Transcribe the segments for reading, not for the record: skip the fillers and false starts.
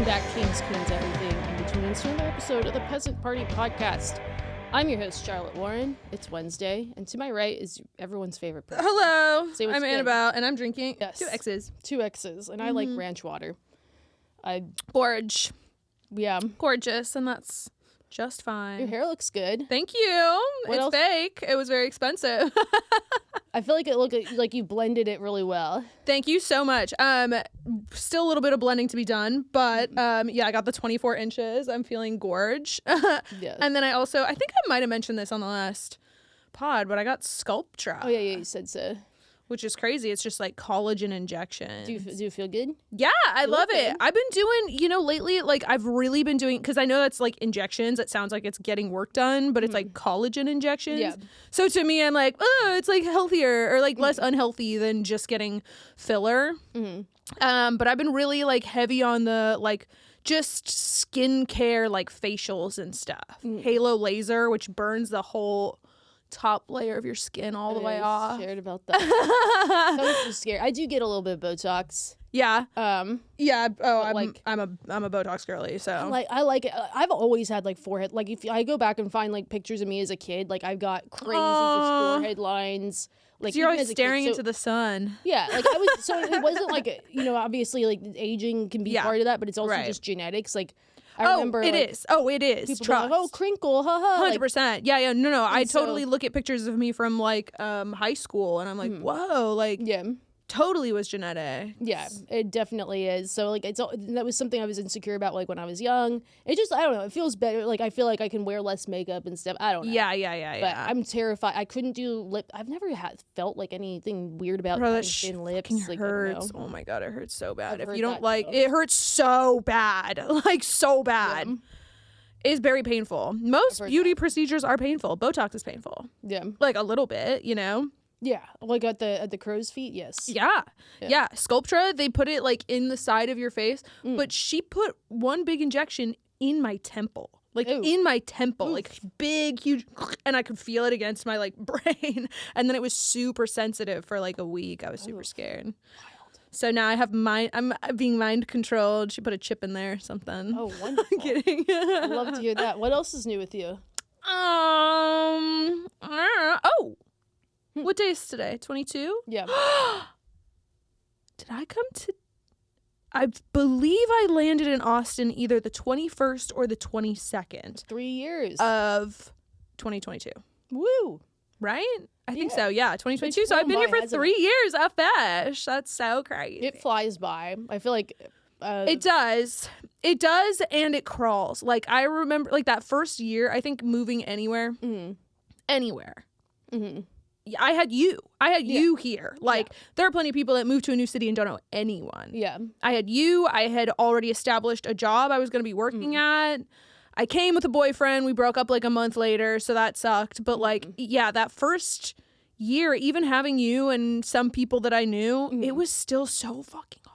back, Kings, Queens, everything in between. It's another episode of the Peasant Party Podcast. I'm your host, Charlotte Warren. It's Wednesday, and to my right is everyone's favorite person. Hello, Say what's I'm good. Annabelle, and I'm drinking Yes. two X's. And I like ranch water. Gorge. Yeah. Gorgeous, and that's just fine. Your hair looks good. Thank you. What it's else? fake. It was very expensive. I feel like it looked like you blended it really well. Thank you so much. Still a little bit of blending to be done, but yeah, I got the 24 inches. I'm feeling gorge. Yes. And then I think I might have mentioned this on the last pod, but I got Sculptra. Oh, yeah, you said so. Which is crazy. It's just like collagen injection. Do you feel good? Yeah, I love Okay. it. I've been doing, lately, like I've really been doing, because I know that's like injections. It sounds like it's getting work done, but it's like collagen injections. Yeah. So to me, I'm like, oh, it's like healthier or like less unhealthy than just getting filler. But I've been really like heavy on the like just skincare, like facials and stuff. Halo laser, which burns the whole top layer of your skin all the way off. Shared about that. That was so scary. I do get a little bit of Botox. Yeah. Yeah. Oh, I'm a Botox girly. So I like it. I've always had like forehead. Like if I go back and find like pictures of me as a kid, like I've got crazy just forehead lines. Like so you're even always as a staring kid, into the sun. Yeah, like I was. So it wasn't like obviously like aging can be part of that, but it's also just genetics. Like I remember. It like, is. Oh, it is. People Trust. be like, oh, crinkle, haha. 100%. Yeah. No. I so- totally look at pictures of me from like high school, and I'm like, whoa, like Yeah. totally was genetic. Yeah, it definitely is. So like that was something I was insecure about like when I was young. It just I don't know. It feels better. Like I feel like I can wear less makeup and stuff. I don't know. Yeah. But I'm terrified. I couldn't do lip. I've never felt like anything weird about Bro, that thin lips. fucking Like, I don't hurts. know. Oh my god, it hurts so bad. I've If heard you don't that, like, though. it hurts so bad, like so bad. Yeah. It's very painful. Most heard beauty procedures are painful. Botox is painful, Yeah. like a little bit, Yeah. Like at the crow's feet. Yes. Yeah. Sculptra, they put it like in the side of your face, but she put one big injection in my temple. Like Ooh. in my temple, like big, huge, and I could feel it against my like brain. And then it was super sensitive for like a week. I was super scared. Wild. So now I have I'm being mind controlled. She put a chip in there or something. Oh, wonderful. I'm kidding. I'd love to hear that. What else is new with you? What day is today? 22? Yeah. Did I come to... I believe I landed in Austin either the 21st or the 22nd 3 years. of 2022. Woo. Right? I think Yeah. so, yeah. 2022. It's So I've been here flown by, for hasn't 3 years of fish. That's so crazy. It flies by. I feel like It does. It does, and it crawls. Like, I remember, like, that first year, I think moving anywhere. Anywhere. I had you. You here. Like, there are plenty of people that move to a new city and don't know anyone. Yeah. I had you. I had already established a job I was going to be working at. I came with a boyfriend. We broke up like a month later, so that sucked. But like, yeah, that first year, even having you and some people that I knew, it was still so fucking hard.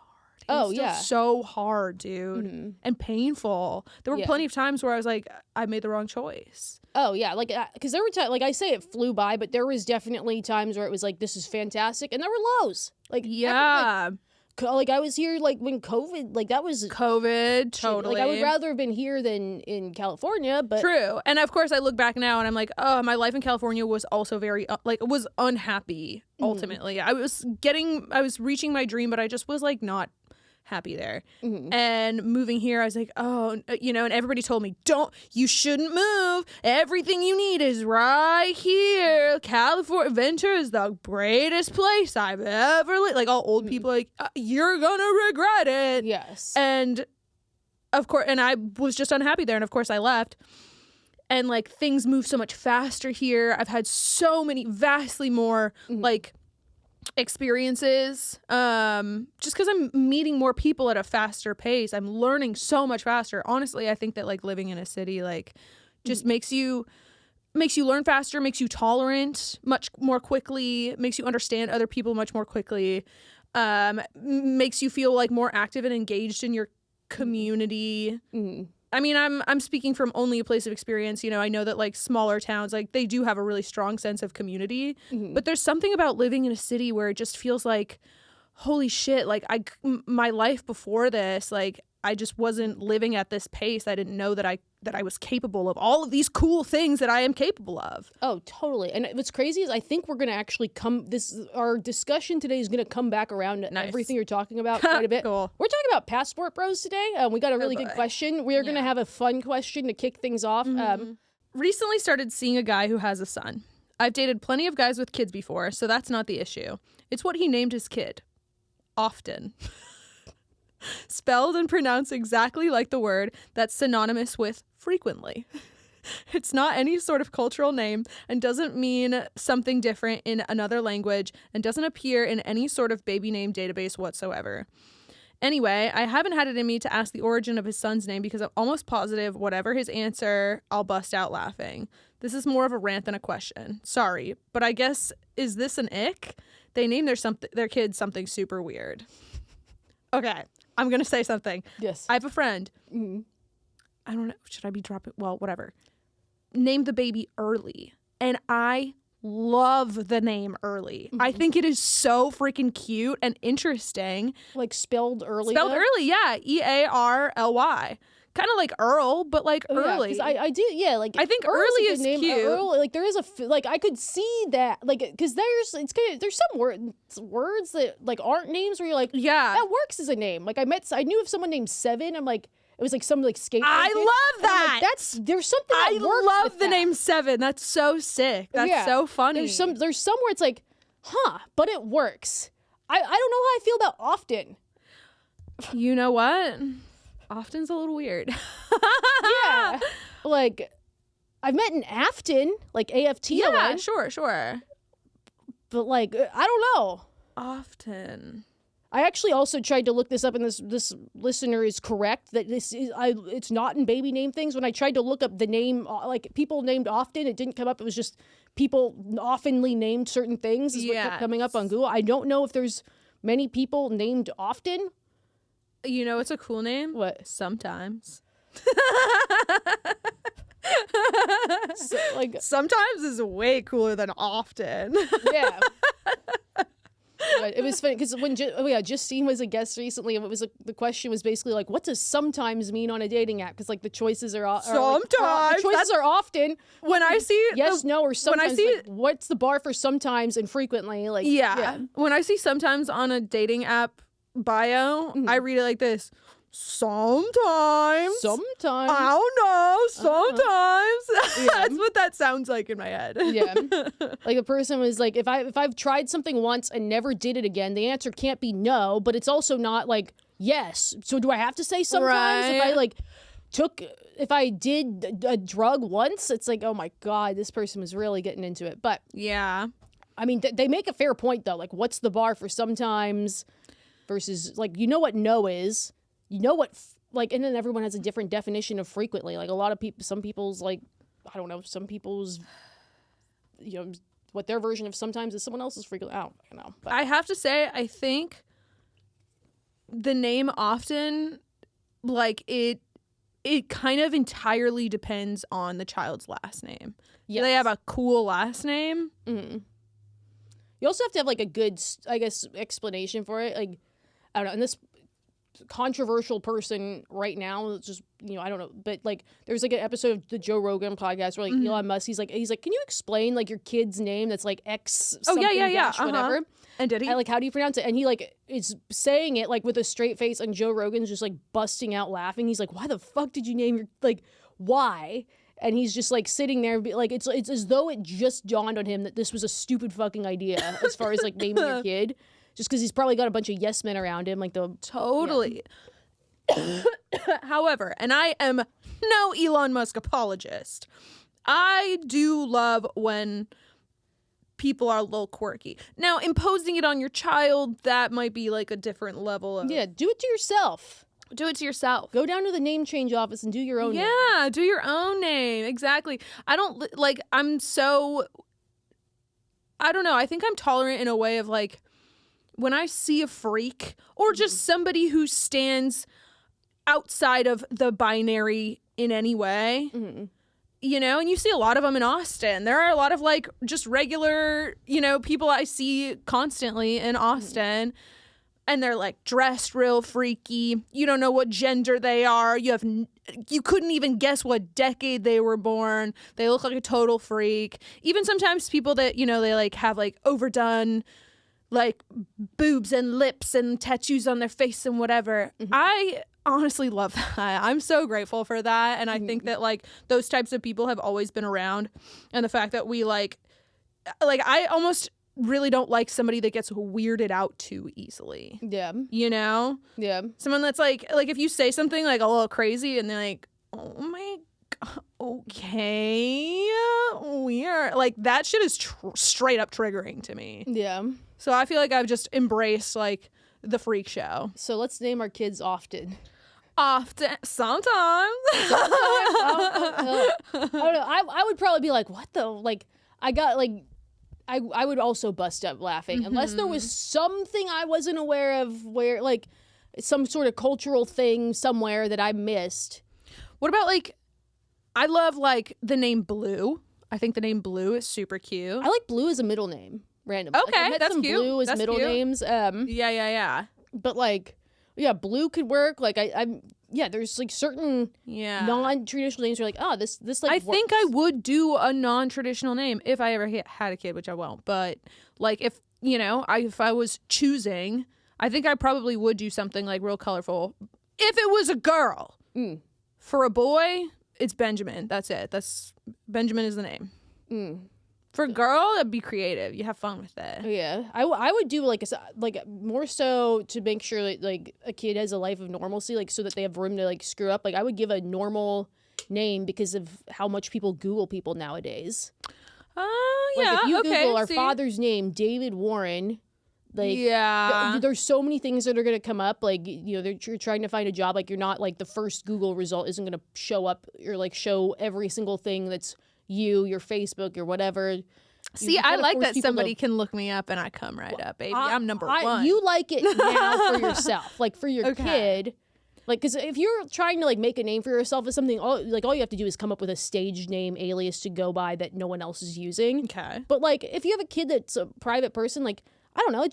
It was still so hard, dude. And painful. There were plenty of times where I was like, I made the wrong choice. Oh, yeah. Like, because there were times, like I say it flew by, but there was definitely times where it was like, this is fantastic. And there were lows. Like, Yeah. like I was here like when COVID, like that was COVID, totally. Like I would rather have been here than in California, but True. And of course I look back now and I'm like, oh, my life in California was also very was unhappy ultimately. I was reaching my dream, but I just was like not happy there. And moving here, I was like, oh, and everybody told me, you shouldn't move. Everything you need is right here. California, Ventura is the greatest place I've ever lived. Like all old people, like, you're gonna regret it. yes. And of course, and I was just unhappy there. And of course I left. And like things move so much faster here. I've had so many, vastly more like experiences, just because I'm meeting more people at a faster pace. I'm learning so much faster. Honestly, I think that like living in a city like just makes you learn faster, makes you tolerant much more quickly, makes you understand other people much more quickly, makes you feel like more active and engaged in your community. I mean, I'm speaking from only a place of experience. I know that like smaller towns, like they do have a really strong sense of community, but there's something about living in a city where it just feels like, holy shit, like my life before this, like I just wasn't living at this pace. I didn't know that I was capable of all of these cool things that I am capable of. Oh, totally. And what's crazy is I think we're going to actually our discussion today is going to come back around to everything you're talking about quite a bit. Cool. We're talking about passport bros today. We got a really good question. We are going to have a fun question to kick things off. Recently started seeing a guy who has a son. I've dated plenty of guys with kids before, so that's not the issue. It's what he named his kid. Often. Spelled and pronounced exactly like the word that's synonymous with frequently. It's not any sort of cultural name and doesn't mean something different in another language and doesn't appear in any sort of baby name database whatsoever. Anyway, I haven't had it in me to ask the origin of his son's name because I'm almost positive whatever his answer, I'll bust out laughing. This is more of a rant than a question. Sorry, but I guess, is this an ick? They named their kid something super weird. Okay, I'm going to say something. Yes. I have a friend. Mm-hmm. I don't know. Should I be dropping? Well, whatever. Named the baby Early. And I love the name Early. Mm-hmm. I think it is so freaking cute and interesting. Like spelled early? Spelled early, yeah. Early. Kind of like Earl, but like early. Yeah, I do, yeah. Like I think Earl's early a is good name. cute. Earl, like there is like I could see that, like because there's some words that like aren't names where you're like, yeah, that works as a name. Like I knew of someone named Seven. I'm like, it was like some like skateboard. I kid. love that. Like, there's something. That I works love with the that. name Seven. That's so sick. That's so funny. There's somewhere it's like, but it works. I don't know how I feel about often. You know what? Often's a little weird. Yeah. Like, I've met an Afton, like AFTON. Yeah, sure. But, like, I don't know. Often. I actually also tried to look this up, and this listener is correct that it's not in baby name things. When I tried to look up the name, like, people named Often, it didn't come up. It was just people oftenly named certain things is what kept coming up on Google. I don't know if there's many people named Often. You know, it's a cool name. What? Sometimes. So, like, sometimes is way cooler than often. Yeah. But it was funny because when Justine was a guest recently, and it was the question was basically like, what does sometimes mean on a dating app? Because like the choices are sometimes the choices are often when I see yes, no, or sometimes. When I see like, what's the bar for sometimes and frequently? Like yeah. When I see sometimes on a dating app bio, I read it like this. Sometimes I don't know. Sometimes that's what that sounds like in my head. Yeah, like the person was like, if I've tried something once and never did it again, the answer can't be no, but it's also not like yes. So do I have to say sometimes? Right. If I did a drug once, it's like, oh my god, this person was really getting into it. But yeah, I mean, they make a fair point though. Like, what's the bar for sometimes versus like, you know what no is. You know what, and then everyone has a different definition of frequently. Like a lot of people, some people's like, I don't know, some people's, what their version of sometimes is someone else's frequently. I don't know. But. I have to say, I think the name often, like it kind of entirely depends on the child's last name. Yes. Do they have a cool last name? Mm-hmm. You also have to have like a good, I guess, explanation for it. Like, I don't know, and this controversial person right now, it's just I don't know, but like there's like an episode of the Joe Rogan podcast where like Elon Musk he's like can you explain like your kid's name that's like X something whatever, and did he like how do you pronounce it, and he like is saying it like with a straight face, and Joe Rogan's just like busting out laughing. He's like, why the fuck did you name your like why? And he's just like sitting there like it's as though it just dawned on him that this was a stupid fucking idea as far as like naming your kid. Just because he's probably got a bunch of yes men around him, like the totally. Yeah. However, and I am no Elon Musk apologist, I do love when people are a little quirky. Now, imposing it on your child, that might be like a different level of. Yeah, do it to yourself. Do it to yourself. Go down to the name change office and do your own name. Yeah, do your own name. Exactly. I don't like. I don't know. I think I'm tolerant in a way of like. When I see a freak or just somebody who stands outside of the binary in any way, and you see a lot of them in Austin. There are a lot of like just regular, people I see constantly in Austin. and they're like dressed real freaky. You don't know what gender they are. You couldn't even guess what decade they were born. They look like a total freak. Even sometimes people that, you know, they like have like overdone like boobs and lips and tattoos on their face and whatever. I honestly love that. I'm so grateful for that. And I think that like those types of people have always been around. And the fact that we like I almost really don't like somebody that gets weirded out too easily. Yeah. You know? Yeah. Someone that's like if you say something like a little crazy and they're like, oh my God, okay, weird. Like that shit is straight up triggering to me. Yeah. So I feel like I've just embraced like the freak show. So let's name our kids often. Sometimes. I don't know. I would probably be like, what the, like, I got like, I would also bust up laughing unless there was something I wasn't aware of, where like some sort of cultural thing somewhere that I missed. What about like, I love like the name Blue. I think the name Blue is super cute. I like Blue as a middle name. Random. Okay, like, I met that's some cute. Blue as That's middle cute. names. Yeah. But like, yeah, Blue could work. Like yeah, there's like certain non-traditional names where like, oh, this like I works. think I would do a non-traditional name if I ever had a kid, which I won't. But like if, you know, if I was choosing, I think I probably would do something like real colorful. If it was a girl. For a boy, it's Benjamin. That's it. Benjamin is the name. For a girl, it'd be creative. You have fun with it. Yeah, I would do like more so to make sure that like a kid has a life of normalcy, like so that they have room to like screw up. Like I would give a normal name because of how much people Google people nowadays. Like if you Google our father's name, David Warren, like there's so many things that are gonna come up. Like, you know, you're trying to find a job. Like you're not like the first Google result isn't gonna show up or like show every single thing that's your Facebook or whatever. See, I like that somebody can look me up and I come right up, baby. I'm number one. You like it now for yourself, like for your kid. Like, because if you're trying to like make a name for yourself as something, all you have to do is come up with a stage name alias to go by that no one else is using. Okay. But like, if you have a kid that's a private person, like, I don't know,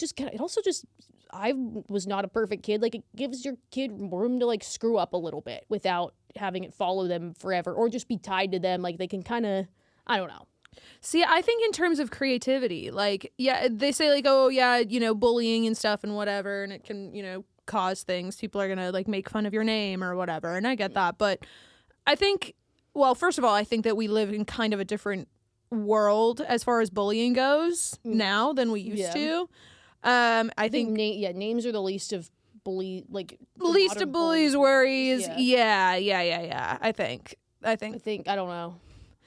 I was not a perfect kid. Like, it gives your kid room to like screw up a little bit without having it follow them forever or just be tied to them. Like, they can kind of, I don't know. See, I think in terms of creativity, like, yeah, they say like, oh yeah, you know, bullying and stuff and whatever, and it can, you know, cause things. People are gonna like make fun of your name or whatever, and I get that. But I think, well, first of all, I think that we live in kind of a different world as far as bullying goes now than we used to. I think names are the least of least of bullies' worries. Yeah. I think I don't know.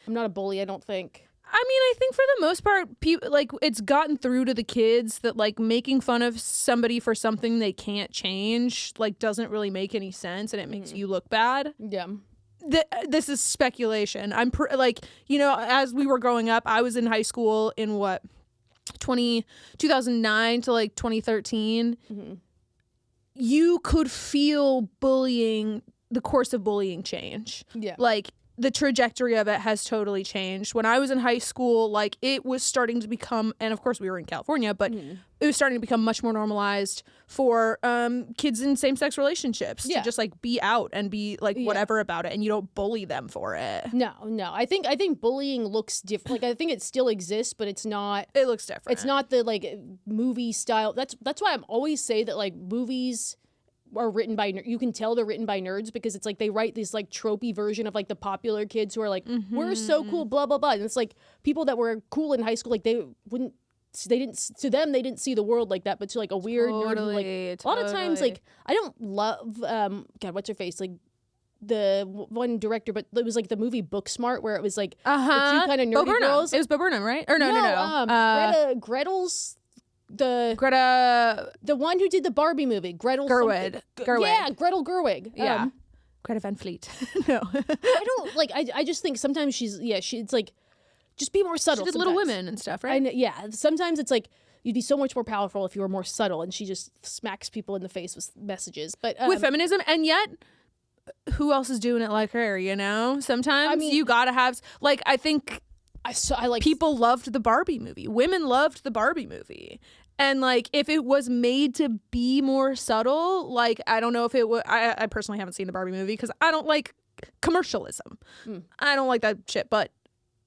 I'm not a bully, I don't think. I mean, I think for the most part, people like it's gotten through to the kids that like making fun of somebody for something they can't change like doesn't really make any sense, and it makes you look bad. Yeah. This is speculation. I'm like, you know, as we were growing up, I was in high school in 2009 to like 2013. You could feel the course of bullying change. Yeah. Like, the trajectory of it has totally changed. When I was in high school, like, it was starting to become, and of course we were in California, but it was starting to become much more normalized for kids in same-sex relationships to just like be out and be like whatever about it, and you don't bully them for it. No. I think bullying looks different. Like, I think it still exists, but it's not. It looks different. It's not the like movie style. That's why I'm always say that like movies are written by, you can tell they're written by nerds, because it's like they write this like tropey version of like the popular kids who are like, we're so cool, blah blah blah, and it's like people that were cool in high school, like they didn't see the world like that, but to like a weird nerd who, like a lot of times, like, I don't love God, what's her face, like the one director, but it was like the movie Booksmart, where it was like the two kind of nerdy girls. It was Bo Burnham, right? Or no. Gretel's the one who did the Barbie movie, Gretel Gerwig. Yeah, Gretel Gerwig. Yeah. Greta Van Fleet. No. I don't like, I just think sometimes it's like, just be more subtle. She did Little Women and stuff, right? Sometimes it's like, you'd be so much more powerful if you were more subtle, and she just smacks people in the face with messages. But with feminism, and yet who else is doing it like her, you know? Sometimes you gotta have, like, I think I like people loved the Barbie movie. Women loved the Barbie movie. And like, if it was made to be more subtle, like, I don't know if it would. I personally haven't seen the Barbie movie because I don't like commercialism. I don't like that shit. But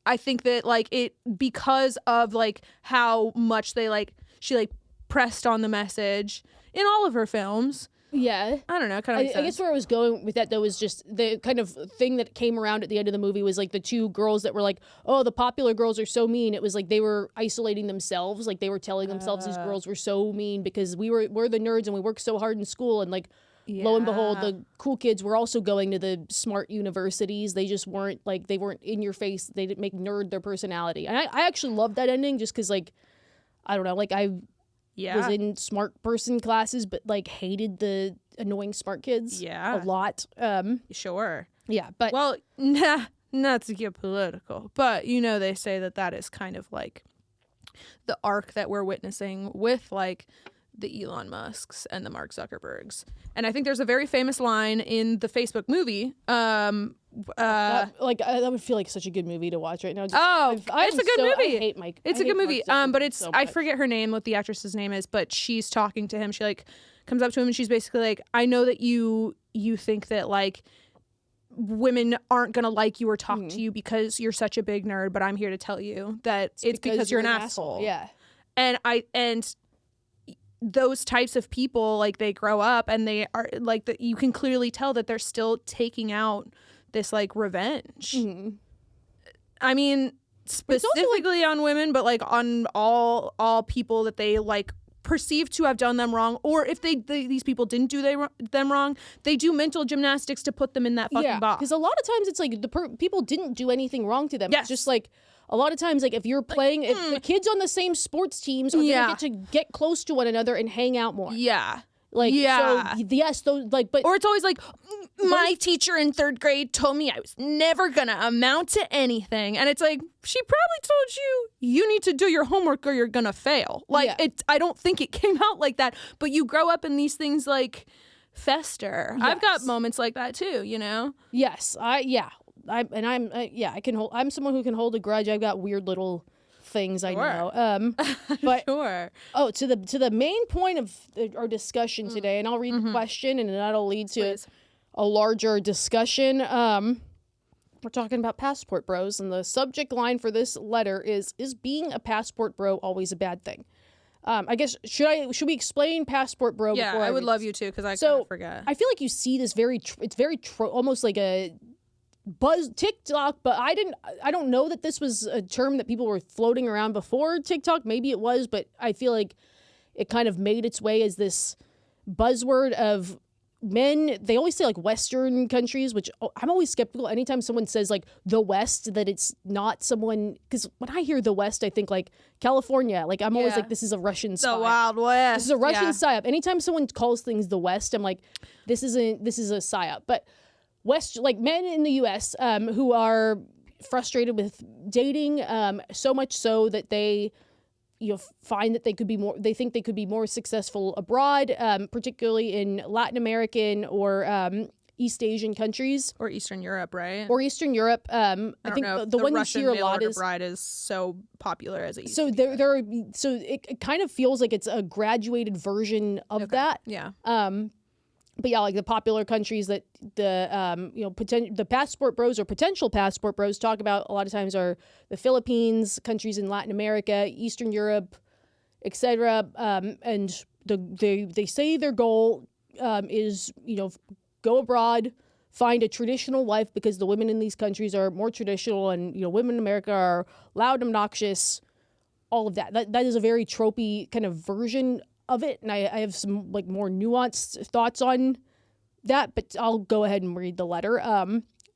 I think that like it, because of like how much they like, she like pressed on the message in all of her films. Yeah. I don't know. Kind of. I guess where I was going with that, though, was just the kind of thing that came around at the end of the movie was like the two girls that were like, oh, the popular girls are so mean. It was like they were isolating themselves. Like they were telling themselves these girls were so mean because we're the nerds and we work so hard in school. And like, lo and behold, the cool kids were also going to the smart universities. They just weren't like, they weren't in your face. They didn't make nerd their personality. And I actually loved that ending just because like, I don't know, like I was in smart person classes, but like hated the annoying smart kids a lot. Sure. Yeah, but well, not to get political, but you know, they say that is kind of like the arc that we're witnessing with like the Elon Musks and the Mark Zuckerbergs. And I think there's a very famous line in the Facebook movie. that would feel like such a good movie to watch right now. It's a good movie. I hate Mike. It's a good movie. But it's so I forget her name, what the actress's name is, but she's talking to him. She like comes up to him and she's basically like, I know that you think that like women aren't gonna like you or talk to you because you're such a big nerd, but I'm here to tell you that it's because you're an asshole. Yeah. And those types of people, like they grow up and they are like that. You can clearly tell that they're still taking out this like revenge. I mean, specifically on women, but like on all people that they like perceive to have done them wrong, or if these people didn't do them wrong, they do mental gymnastics to put them in that fucking box. Because a lot of times it's like people didn't do anything wrong to them. Yes. It's just like a lot of times, like if you're playing, if the kids on the same sports teams are gonna get close to one another and hang out more. Yeah. Like, so yes, those like, but or it's always like, my teacher in 3rd grade told me I was never gonna amount to anything, and it's like, she probably told you need to do your homework or you're gonna fail. Like I don't think it came out like that, but you grow up and these things like fester. Yes. I've got moments like that too, you know. Yes, I'm someone who can hold a grudge. I've got weird little things I know. But sure. Oh, to the main point of our discussion today, and I'll read the question, and that'll lead to a larger discussion. We're talking about passport bros, and the subject line for this letter is being a passport bro always a bad thing? I guess should we explain passport bro? Yeah, before I would love you to, because I kind of forget. I feel like you see this almost like a buzz TikTok, but I don't know that this was a term that people were floating around before TikTok. Maybe it was, but I feel like it kind of made its way as this buzzword of men. They always say like Western countries, which I'm always skeptical anytime someone says like the West, that it's not someone, because when I hear the West, I think like California. Like I'm always like, this is a Russian psyop. The Wild West. This is a Russian psyop. Anytime someone calls things the West, I'm like, this is a psyop. But like men in the U.S. Who are frustrated with dating, so much so that they, find that they think they could be more successful abroad, particularly in Latin American or East Asian countries, or Eastern Europe, right? Or Eastern Europe. I think the one Russian you see a lot is bride is so popular as a so so it kind of feels like it's a graduated version of that. Yeah. But yeah, like the popular countries that the passport bros or potential passport bros talk about a lot of times are the Philippines, countries in Latin America, Eastern Europe, etc. And they say their goal is go abroad, find a traditional wife, because the women in these countries are more traditional, and women in America are loud, obnoxious, all of that. That is a very tropey kind of version of it, and I have some like more nuanced thoughts on that, but I'll go ahead and read the letter,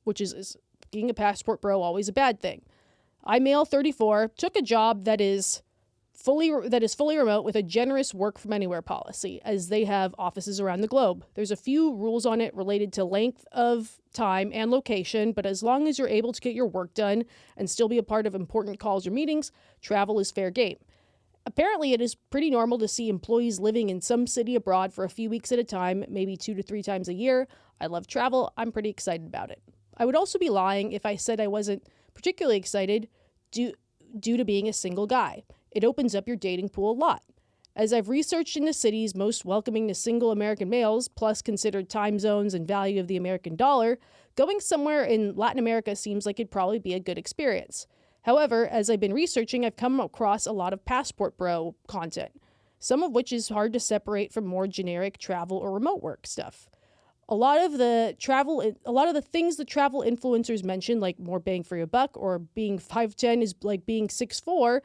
which is being a passport bro always a bad thing. I, male, 34, took a job that is fully remote with a generous work from anywhere policy, as they have offices around the globe. There's a few rules on it related to length of time and location, but as long as you're able to get your work done and still be a part of important calls or meetings, travel is fair game. Apparently, it is pretty normal to see employees living in some city abroad for a few weeks at a time, maybe 2 to 3 times a year. I love travel. I'm pretty excited about it. I would also be lying if I said I wasn't particularly excited due to being a single guy. It opens up your dating pool a lot. As I've researched into cities most welcoming to single American males, plus considered time zones and value of the American dollar, going somewhere in Latin America seems like it'd probably be a good experience. However, as I've been researching, I've come across a lot of passport bro content, some of which is hard to separate from more generic travel or remote work stuff. A lot of the things the travel influencers mention, like more bang for your buck or being 5'10" is like being 6'4",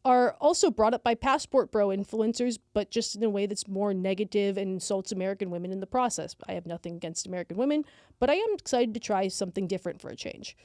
are also brought up by passport bro influencers, but just in a way that's more negative and insults American women in the process. I have nothing against American women, but I am excited to try something different for a change.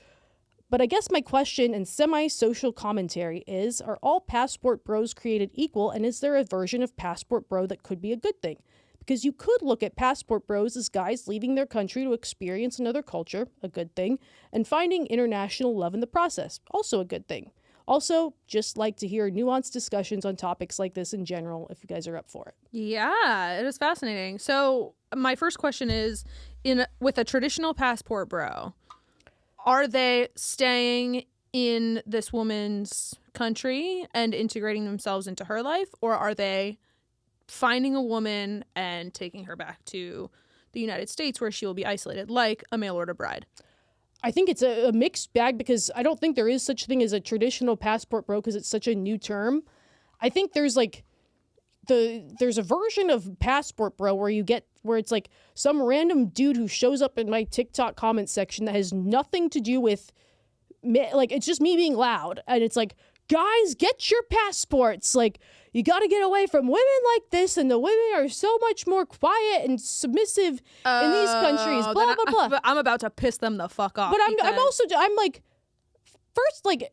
But I guess my question and semi-social commentary is, are all passport bros created equal, and is there a version of passport bro that could be a good thing? Because you could look at passport bros as guys leaving their country to experience another culture, a good thing, and finding international love in the process, also a good thing. Also, just like to hear nuanced discussions on topics like this in general, if you guys are up for it. Yeah, it is fascinating. So my first question is, with a traditional passport bro, are they staying in this woman's country and integrating themselves into her life, or are they finding a woman and taking her back to the United States where she will be isolated, like a mail order bride? I think it's a mixed bag, because I don't think there is such a thing as a traditional passport bro, because it's such a new term. I think there's like there's a version of passport bro where it's like some random dude who shows up in my TikTok comment section that has nothing to do with like, it's just me being loud, and it's like, guys, get your passports. Like, you got to get away from women like this, and the women are so much more quiet and submissive in these countries. Blah blah blah. I'm about to piss them the fuck off. But I'm like, first, like,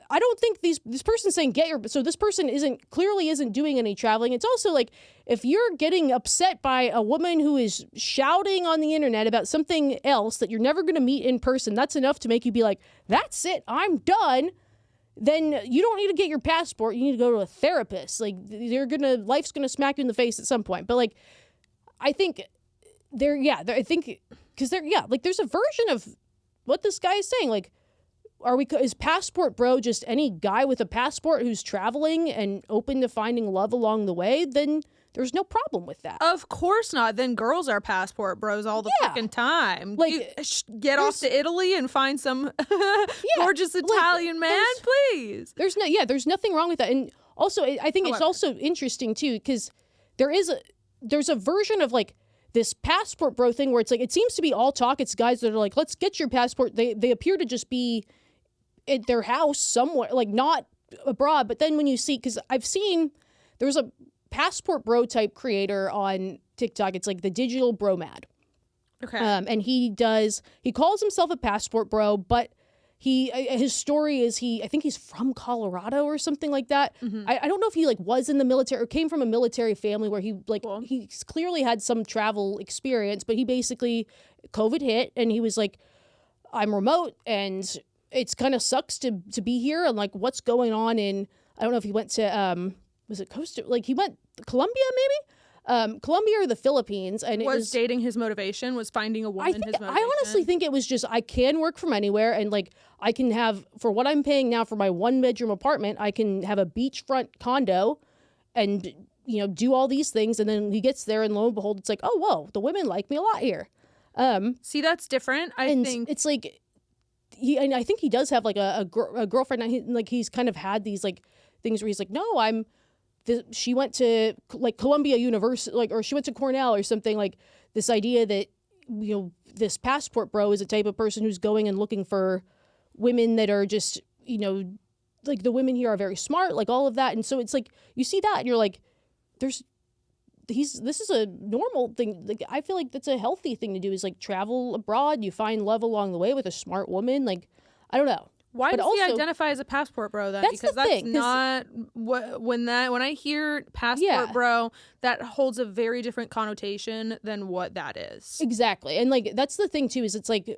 I don't think this person saying so this person clearly isn't doing any traveling. It's also like, if you're getting upset by a woman who is shouting on the internet about something else that you're never going to meet in person, that's enough to make you be like, that's it, I'm done. Then you don't need to get your passport. You need to go to a therapist. Like, life's gonna smack you in the face at some point. But like, I think because there's a version of what this guy is saying. Like, is passport bro just any guy with a passport who's traveling and open to finding love along the way? Then there's no problem with that. Of course not. Then girls are passport bros all the fucking time. Like, get off to Italy and find some gorgeous Italian man, please. There's nothing wrong with that. And also, I think it's also interesting too, because there's a version of like this passport bro thing where it's like, it seems to be all talk. It's guys that are like, let's get your passport. They appear to just be at their house somewhere, like not abroad. But then when you see, because I've seen, there's a passport bro type creator on TikTok. It's like the digital bro mad. Okay. And he calls himself a passport bro, but his story is I think he's from Colorado or something like that. Mm-hmm. I don't know if he like was in the military or came from a military family where he like, cool. He clearly had some travel experience, but he basically, COVID hit and he was like, I'm remote and it's kind of sucks to be here. And like, what's going on I don't know if he went to, was it he went Colombia maybe? Colombia or the Philippines, and it was dating his motivation, was finding a woman his motivation. I honestly think it was just, I can work from anywhere, and like I can have, for what I'm paying now for my 1-bedroom apartment, I can have a beachfront condo and do all these things. And then he gets there and lo and behold, it's like, oh whoa, the women like me a lot here. See, that's different. I think it's like I think he does have like a girlfriend, and he's kind of had these like things where he's like, no, she went to like Columbia University, like, or she went to Cornell or something, like this idea that, this passport bro is a type of person who's going and looking for women that are just, like the women here are very smart, like all of that. And so it's like, you see that and you're like, this is a normal thing. Like, I feel like that's a healthy thing to do, is like travel abroad. You find love along the way with a smart woman. Like, I don't know. Why does he identify as a passport bro then? That's because the thing, not when I hear passport bro, that holds a very different connotation than what that is. Exactly. And like, that's the thing too, is it's like,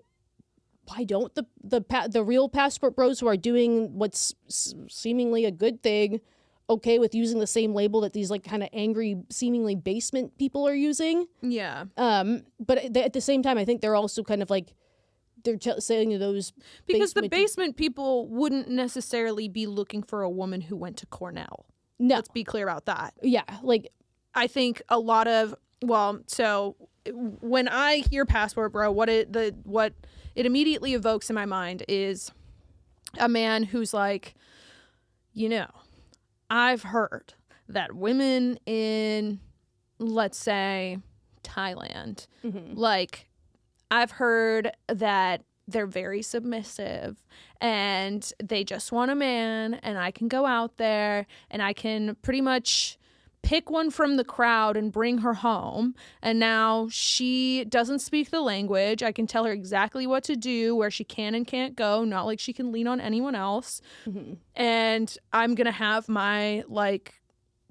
why don't the real passport bros who are doing what's seemingly a good thing okay with using the same label that these like kind of angry, seemingly basement people are using? Yeah. But at the same time, I think they're also kind of like, they're saying to those because the basement people wouldn't necessarily be looking for a woman who went to Cornell. No. Let's be clear about that. Yeah, like I think a lot of so when I hear passport bro, what it immediately evokes in my mind is a man who's like, I've heard that women in, let's say, Thailand, like, I've heard that they're very submissive and they just want a man, and I can go out there and I can pretty much pick one from the crowd and bring her home. And now she doesn't speak the language. I can tell her exactly what to do, where she can and can't go, not like she can lean on anyone else. And I'm going to have my like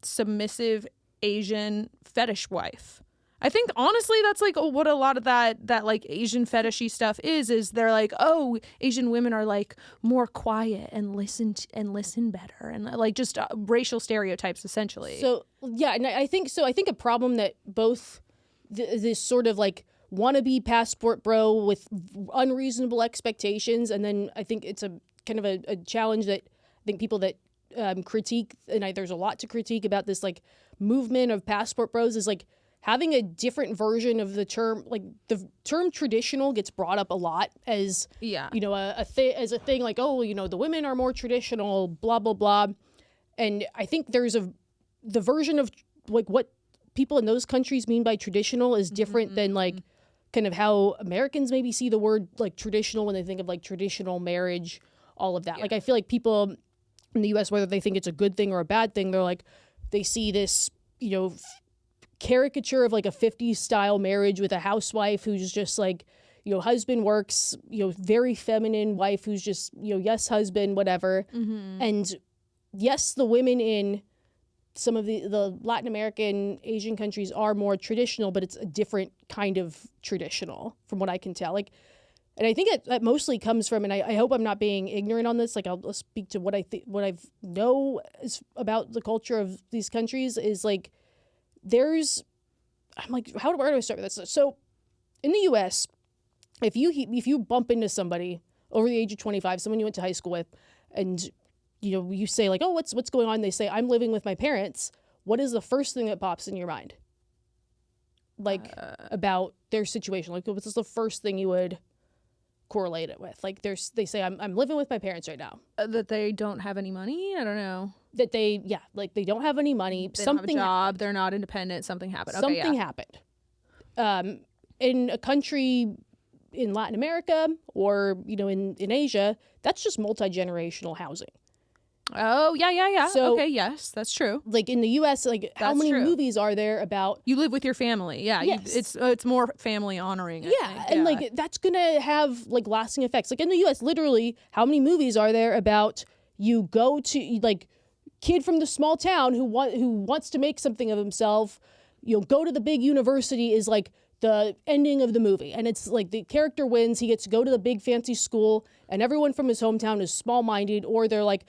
submissive Asian fetish wife. I think honestly that's like what a lot of that like Asian fetishy stuff is they're like, oh, Asian women are like more quiet and listen better, and like just racial stereotypes essentially. So yeah, and I think a problem that both this sort of like wannabe passport bro with unreasonable expectations, and then I think it's a kind of a challenge that I think people that critique, and there's a lot to critique about this like movement of passport bros, is like having a different version of the term. Like the term traditional gets brought up a lot as, as a thing like, oh, the women are more traditional, blah, blah, blah. And I think there's the version of like what people in those countries mean by traditional is different than like kind of how Americans maybe see the word like traditional when they think of like traditional marriage, all of that. Yeah. Like I feel like people in the US, whether they think it's a good thing or a bad thing, they're like, they see this, caricature of like a 50s style marriage with a housewife who's just like, husband works, very feminine wife who's just, yes, husband, whatever. And yes, the women in some of the Latin American, Asian countries are more traditional, but it's a different kind of traditional from what I can tell. Like, and I think that mostly comes from, and I hope I'm not being ignorant on this, like I'll speak to what I know is about the culture of these countries is like, I'm like, where do I start with this? So in the US, if you bump into somebody over the age of 25, someone you went to high school with, and you say like, oh, what's going on? They say, I'm living with my parents. What is the first thing that pops in your mind? Like about their situation? Like what's the first thing you would correlate it with? Like they say, I'm living with my parents right now. That they don't have any money? I don't know. That they don't have any money. They don't have a job. They're not independent. Something happened. Something happened. In a country in Latin America or, in Asia, that's just multi-generational housing. Oh, yeah. So, okay, yes, that's true. Like in the US, like how many movies are there about you live with your family? Yeah, yes. It's more family honoring. I think. And like that's gonna have like lasting effects. Like in the US, literally, how many movies are there about you go to like kid from the small town who wants to make something of himself, go to the big university is like the ending of the movie, and it's like the character wins, he gets to go to the big fancy school, and everyone from his hometown is small-minded, or they're like,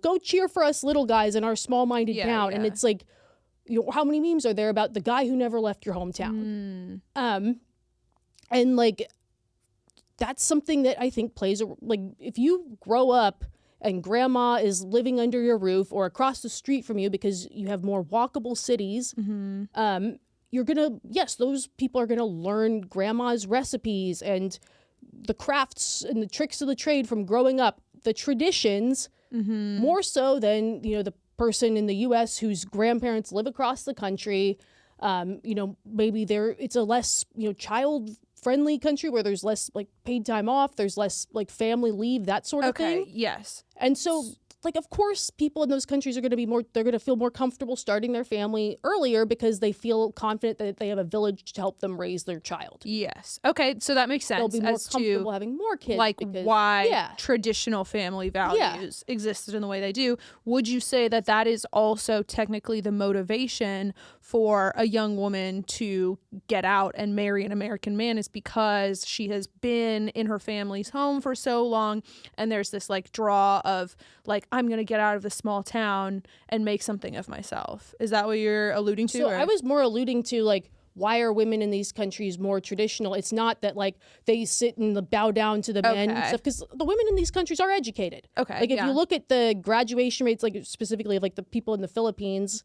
go cheer for us little guys in our small-minded town. And it's like, how many memes are there about the guy who never left your hometown? And like that's something that I think plays like if you grow up and grandma is living under your roof or across the street from you because you have more walkable cities, those people are gonna learn grandma's recipes and the crafts and the tricks of the trade from growing up, the traditions, more so than, the person in the US whose grandparents live across the country. Maybe it's a less, child-friendly country where there's less like paid time off, there's less like family leave, that sort of thing. Okay, yes. And so like, of course, people in those countries are going to be they're going to feel more comfortable starting their family earlier because they feel confident that they have a village to help them raise their child. Yes. Okay, so that makes sense. They'll be more comfortable having more kids. Like why traditional family values existed in the way they do. Would you say that is also technically the motivation for a young woman to get out and marry an American man is because she has been in her family's home for so long, and there's this like draw of like, I'm going to get out of this small town and make something of myself. Is that what you're alluding to? So I was more alluding to like why are women in these countries more traditional? It's not that like they sit and bow down to the men and stuff, because the women in these countries are educated. Okay. Like if you look at the graduation rates, like specifically of like the people in the Philippines,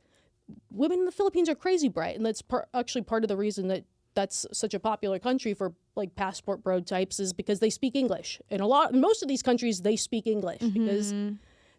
women in the Philippines are crazy bright, and that's actually part of the reason that that's such a popular country for like passport bro types, is because they speak English. And most of these countries, they speak English because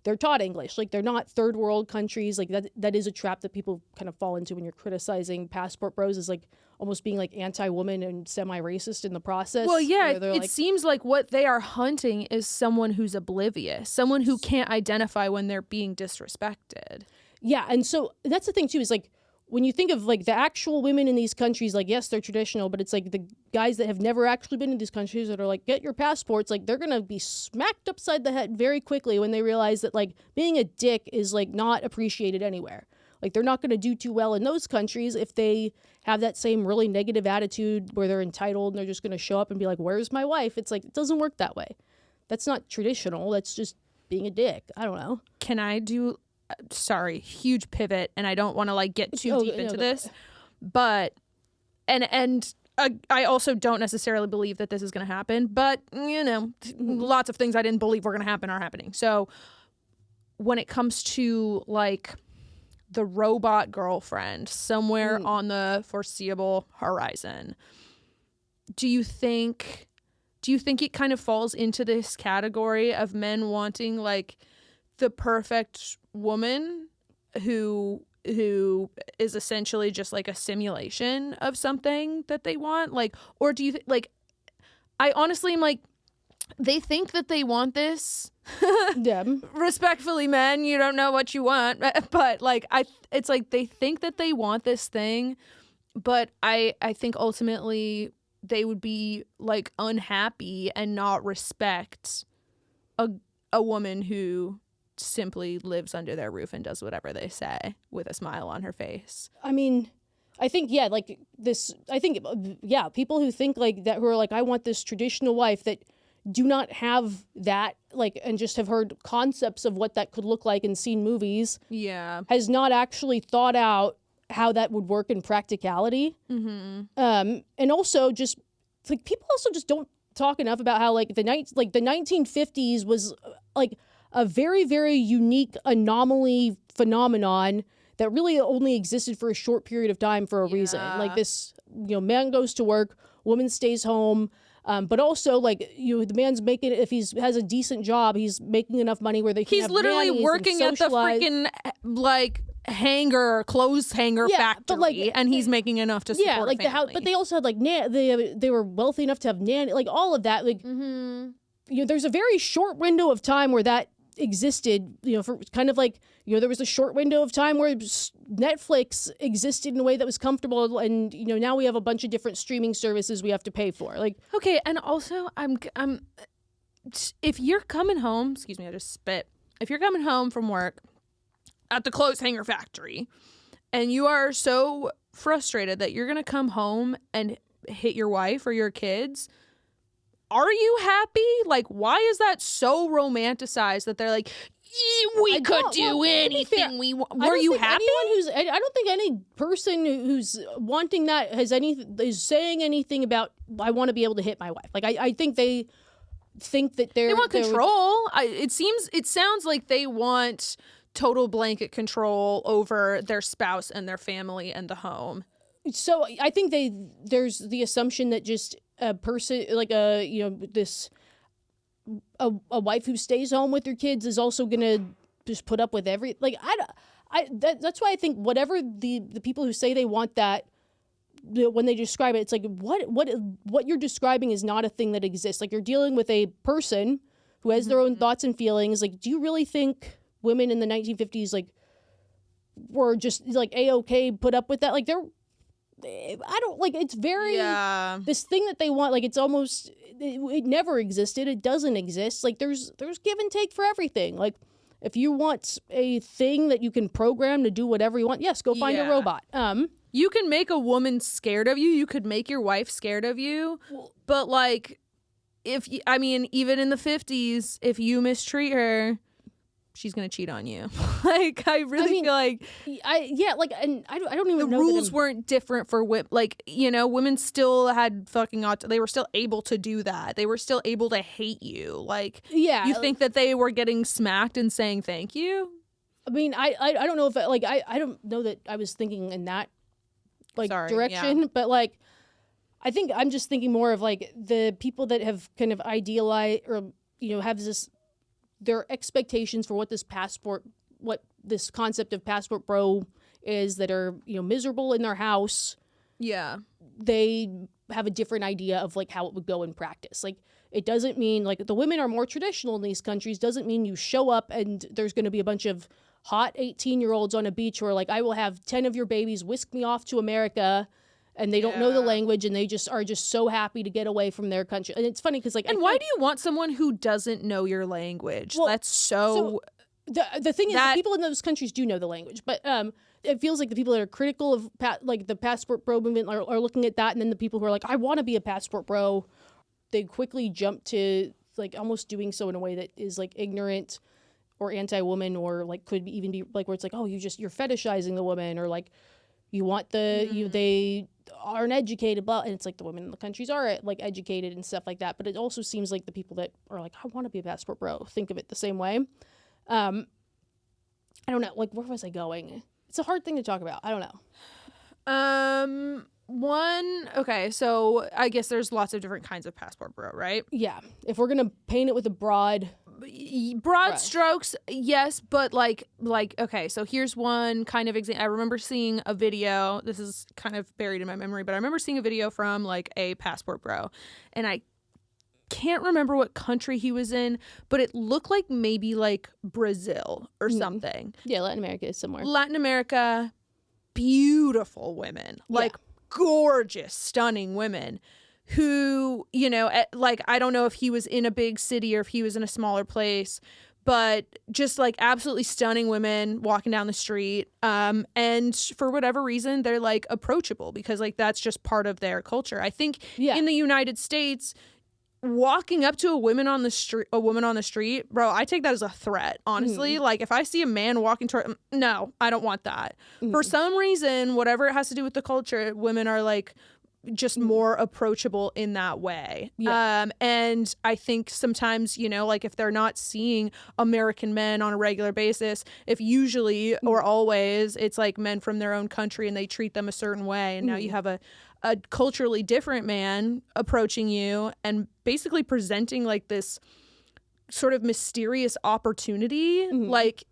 they're taught English. Like they're not third world countries. Like that is a trap that people kind of fall into when you're criticizing passport bros, is like almost being like anti-woman and semi-racist in the process. Well, yeah, it seems like what they are hunting is someone who's oblivious, someone who can't identify when they're being disrespected. Yeah, and so that's the thing too, is like when you think of like the actual women in these countries, like yes, they're traditional, but it's like the guys that have never actually been in these countries that are like, get your passports, like they're gonna be smacked upside the head very quickly when they realize that like being a dick is like not appreciated anywhere. Like they're not gonna do too well in those countries if they have that same really negative attitude where they're entitled and they're just gonna show up and be like, where's my wife? It's like, it doesn't work that way. That's not traditional. That's just being a dick. I don't know. Can I do... Sorry, huge pivot, and I don't want to like get too deep into this, but and I also don't necessarily believe that this is going to happen, but you know, lots of things I didn't believe were going to happen are happening. So when it comes to like the robot girlfriend somewhere on the foreseeable horizon, do you think it kind of falls into this category of men wanting like the perfect woman who is essentially just like a simulation of something that they want? Like, or do you like, I honestly am like, they think that they want this. Yeah. Respectfully, men, you don't know what you want, but like it's like they think that they want this thing, but I think ultimately they would be like unhappy and not respect a woman who simply lives under their roof and does whatever they say with a smile on her face. I mean, I think, yeah, like this, I think, yeah, people who think like that, who are like, I want this traditional wife, that do not have that, like, and just have heard concepts of what that could look like and seen movies. Yeah. Has not actually thought out how that would work in practicality. And also just, like, people also just don't talk enough about how, like, the 1950s was, like, a very, very unique anomaly phenomenon that really only existed for a short period of time for a reason. Like this, you know, man goes to work, woman stays home, but also like, you know, the man's making, if he has a decent job, he's making enough money where they can have literally working at the freaking like clothes hanger factory, but like, and he's making enough to support like a family. But they also had like they were wealthy enough to have nanny, like all of that. Like, you know, there's a very short window of time where that existed, you know, for kind of like, you know, there was a short window of time where Netflix existed in a way that was comfortable, and you know, now we have a bunch of different streaming services we have to pay for. Like, okay, and also I'm if you're coming home, excuse me, I just spit. If you're coming home from work at the clothes hanger factory and you are so frustrated that you're gonna come home and hit your wife or your kids, are you happy? Like, why is that so romanticized that they're like, we could do anything we want? Were you happy? I don't think any person who's wanting that is saying anything about, I want to be able to hit my wife. Like, I think they think that they want control. It sounds like they want total blanket control over their spouse and their family and the home. So I think there's the assumption that just a person like a wife who stays home with her kids is also gonna just put up with that's why I think whatever the people who say they want that, when they describe it, it's like what you're describing is not a thing that exists. Like, you're dealing with a person who has their own thoughts and feelings. Like, do you really think women in the 1950s like were just like a-okay put up with that? Like, I don't, like, it's very, this thing that they want, like, it's almost, it never existed. It doesn't exist. Like, there's give and take for everything. Like, if you want a thing that you can program to do whatever you want, yes, go find a robot. You can make a woman scared of you. You could make your wife scared of you. But, like, even in the 50s, if you mistreat her, she's gonna cheat on you. Like, I really feel like and I don't even the know rules weren't different for women. Like, you know, women still had fucking they were still able to do that. They were still able to hate you. Like, you think that they were getting smacked and saying thank you? I mean, I don't know if I don't know that I was thinking in that direction, but like I think I'm just thinking more of like the people that have kind of idealized or, you know, have their expectations for what this concept of passport bro is, that are, you know, miserable in their house. Yeah. They have a different idea of like how it would go in practice. Like, it doesn't mean like the women are more traditional in these countries, doesn't mean you show up and there's going to be a bunch of hot 18-year-olds on a beach who are like, I will have 10 of your babies, whisk me off to America. And they don't know the language, and they just are just so happy to get away from their country. And it's funny because like, and why do you want someone who doesn't know your language? Well, that's so the thing is that people in those countries do know the language, but it feels like the people that are critical of like the passport bro movement are looking at that, and then the people who are like, I want to be a passport bro, they quickly jump to like almost doing so in a way that is like ignorant or anti-woman, or like could even be like where it's like, oh, you're fetishizing the woman, or like you want they aren't educated, but and it's like the women in the countries are like educated and stuff like that. But it also seems like the people that are like, I want to be a passport bro, think of it the same way. I don't know, like, where was I going? It's a hard thing to talk about. I don't know. Okay, so I guess there's lots of different kinds of passport bro, right? Yeah, if we're gonna paint it with a broad strokes, yes, but like okay, so here's one kind of example. I remember seeing a video, this is kind of buried in my memory, but I remember seeing a video from like a passport bro, and I can't remember what country he was in, but it looked like maybe like Brazil or something. Yeah, Latin America is somewhere. Latin America, beautiful women, like gorgeous, stunning women who, you know, like, I don't know if he was in a big city or if he was in a smaller place, but just like absolutely stunning women walking down the street. And for whatever reason, they're like approachable because like that's just part of their culture. I think in the United States, walking up to a woman on the street, bro, I take that as a threat, honestly. Like, if I see a man walking toward, no, I don't want that. For some reason, whatever it has to do with the culture, women are like just more approachable in that way. And I think sometimes, you know, like if they're not seeing American men on a regular basis, if usually or always it's like men from their own country and they treat them a certain way, and now you have a culturally different man approaching you and basically presenting like this sort of mysterious opportunity, like,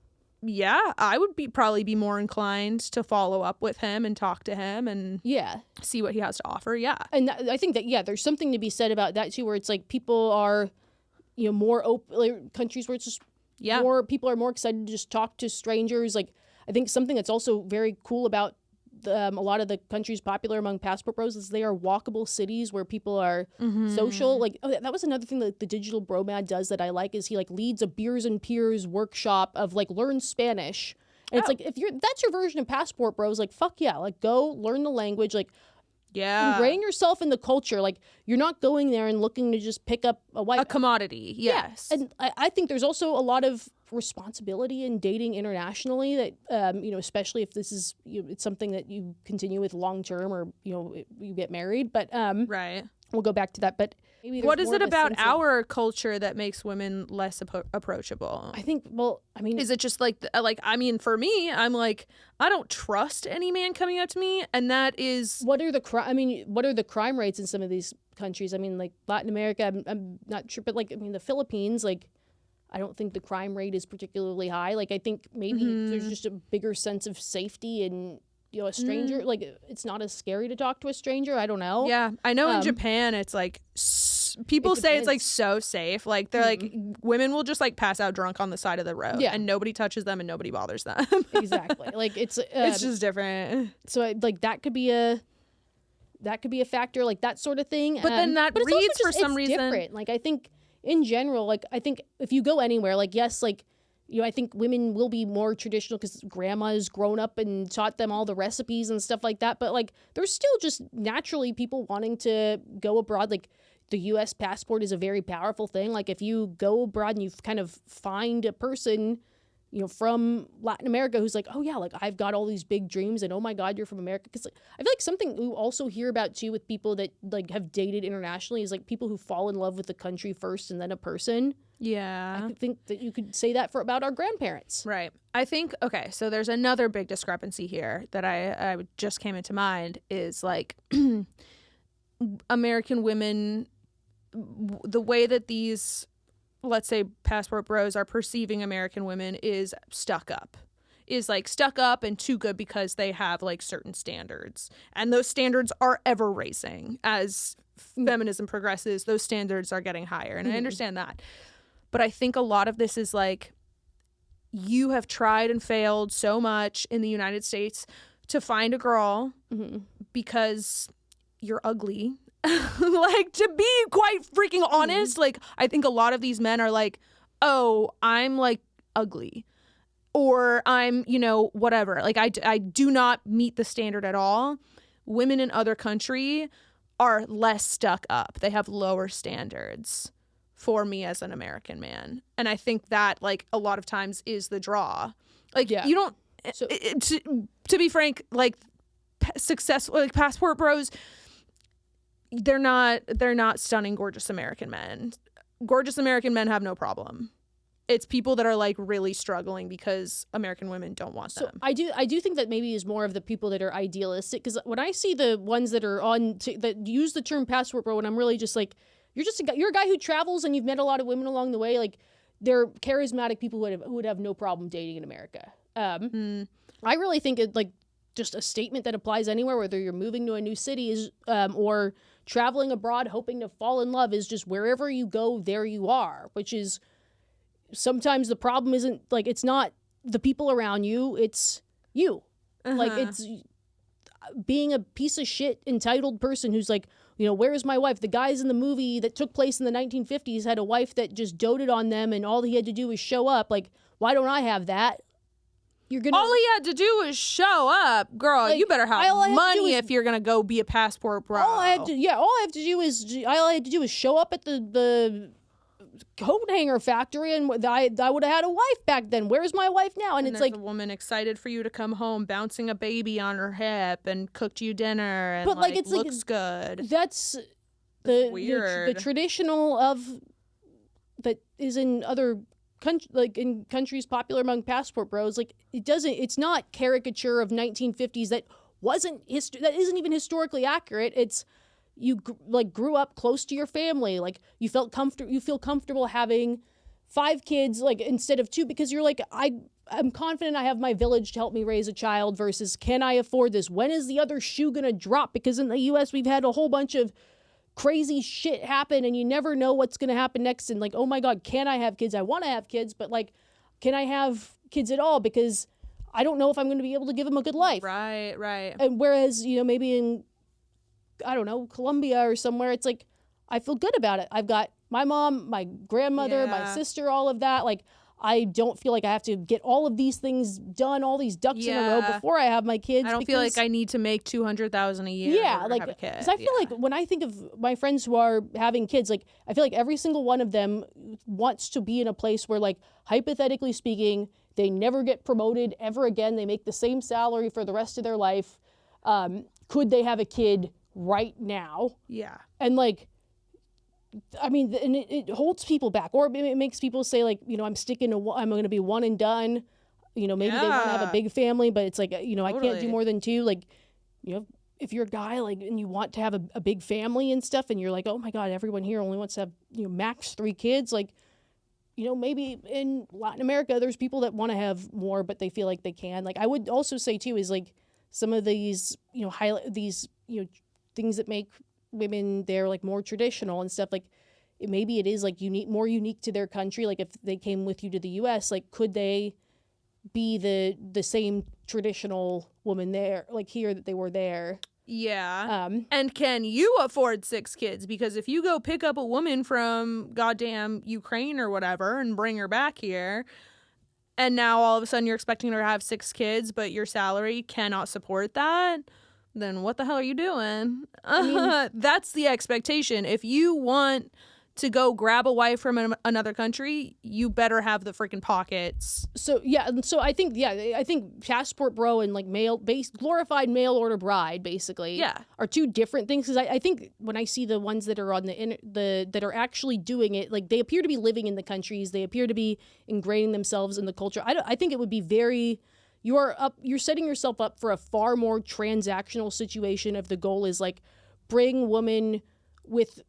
yeah, I would probably be more inclined to follow up with him and talk to him and see what he has to offer. Yeah. And I think that, there's something to be said about that too, where it's like people are, you know, more open, like countries where it's just more people are more excited to just talk to strangers. Like, I think something that's also very cool about a lot of the countries popular among passport bros is they are walkable cities where people are social. Like, that was another thing that the digital bromad does that I like, is he like leads a beers and peers workshop of like learn Spanish. And it's like, if that's your version of passport bros, like, fuck yeah, like go learn the language, like ingrain yourself in the culture. Like, you're not going there and looking to just pick up a commodity. Yes. And I think there's also a lot of responsibility in dating internationally that you know, especially if this is, you know, it's something that you continue with long term, or, you know, you get married, but right, we'll go back to that. But what is it about our culture that makes women less approachable? I think, well, I mean, is it just like I mean, for me, I'm like, I don't trust any man coming up to me, and that is what are the crime rates in some of these countries? I mean, like Latin America, I'm not sure, but like, I mean, the Philippines, like, I don't think the crime rate is particularly high. Like, I think maybe there's just a bigger sense of safety, and, you know, a stranger, like, it's not as scary to talk to a stranger. I don't know. Yeah, I know in Japan, it's like, people say it's like so safe. Like, they're like, women will just like pass out drunk on the side of the road, and nobody touches them and nobody bothers them. Exactly. Like, it's just different. So like that could be a factor, like that sort of thing. But then that reads for some reason different. Like, I think in general, like, I think if you go anywhere, like, yes, like, you know, I think women will be more traditional because grandma's grown up and taught them all the recipes and stuff like that. But like, there's still just naturally people wanting to go abroad. Like, the U.S. passport is a very powerful thing. Like, if you go abroad and you kind of find a person from Latin America who's like, oh yeah, like I've got all these big dreams and oh my God, you're from America. Because I feel like something we also hear about too with people that like have dated internationally is like people who fall in love with the country first and then a person. Yeah. I think that you could say that about our grandparents. Right. I think, okay, so there's another big discrepancy here that I just came into mind is like American women, the way that these, let's say, passport bros are perceiving American women is stuck up and too good because they have like certain standards, and those standards are ever raising as feminism progresses. Those standards are getting higher, and I understand that, but I think a lot of this is like, you have tried and failed so much in the United States to find a girl because you're ugly. Like, to be quite freaking honest, like, I think a lot of these men are like, oh, I'm like ugly, or I'm, whatever. Like, I do not meet the standard at all. Women in other country are less stuck up. They have lower standards for me as an American man. And I think that, like, a lot of times is the draw. Like, you don't, to be frank, like, successful, like, passport bros, they're not stunning, gorgeous American men. Gorgeous American men have no problem. It's people that are like really struggling because American women don't want them. So I do think that maybe is more of the people that are idealistic, because when I see the ones that are that use the term passport bro, and I'm really just like, you're a guy who travels and you've met a lot of women along the way, like they're charismatic people who would have no problem dating in America. I really think it like just a statement that applies anywhere, whether you're moving to a new city is or traveling abroad hoping to fall in love, is just wherever you go, there you are, which is sometimes the problem isn't like, it's not the people around you, it's you. Like, it's being a piece of shit entitled person who's like, where's my wife? The guys in the movie that took place in the 1950s had a wife that just doted on them and all he had to do was show up. Like, why don't I have that? All he had to do was show up, girl. Like, you better have money if you're gonna go be a passport bro. All I have to do is show up at the coat hanger factory, and I would have had a wife back then. Where's my wife now? And it's like a woman excited for you to come home, bouncing a baby on her hip, and cooked you dinner, and but like, it's looks good. That's weird. The traditional of that is in other in countries popular among passport bros. Like, it's not caricature of 1950s that isn't even historically accurate. It's you grew up close to your family, like you feel comfortable having 5 kids like instead of 2, because you're like, I'm confident I have my village to help me raise a child, versus can I afford this? When is the other shoe gonna drop? Because in the US we've had a whole bunch of crazy shit happen and you never know what's going to happen next, and like, oh my God, can I have kids? I want to have kids, but like, can I have kids at all? Because I don't know if I'm going to be able to give them a good life. Right. And whereas, maybe in, I don't know, Colombia or somewhere, it's like, I feel good about it. I've got my mom, my grandmother, my sister, all of that. Like, I don't feel like I have to get all of these things done, all these ducks in a row before I have my kids. I don't feel like I need to make $200,000 a year. Yeah, like, because I feel like when I think of my friends who are having kids, like, I feel like every single one of them wants to be in a place where, like, hypothetically speaking, they never get promoted ever again. They make the same salary for the rest of their life. Could they have a kid right now? Yeah. And like, I mean, and it holds people back, or it makes people say like, I'm I'm going to be one and done. Maybe they want to have a big family, but it's like, totally. I can't do more than 2. Like, if you're a guy, like, and you want to have a big family and stuff, and you're like, oh my God, everyone here only wants to have, max 3 kids. Like, maybe in Latin America, there's people that want to have more, but they feel like they can. Like, I would also say too, is like some of these, things that make women there like more traditional and stuff, like maybe it is like more unique to their country. Like, if they came with you to the US, like, could they be the same traditional woman there, like here, that they were there? Yeah. And can you afford 6 kids? Because if you go pick up a woman from goddamn Ukraine or whatever and bring her back here, and now all of a sudden you're expecting her to have 6 kids, but your salary cannot support that, then what the hell are you doing? I mean, that's the expectation. If you want to go grab a wife from another country, you better have the freaking pockets. So I think passport bro and like glorified mail order bride basically are two different things, because I think when I see the ones that are on that are actually doing it, like they appear to be living in the countries, they appear to be ingraining themselves in the culture. I think it would be very, you're setting yourself up for a far more transactional situation if the goal is like bring woman with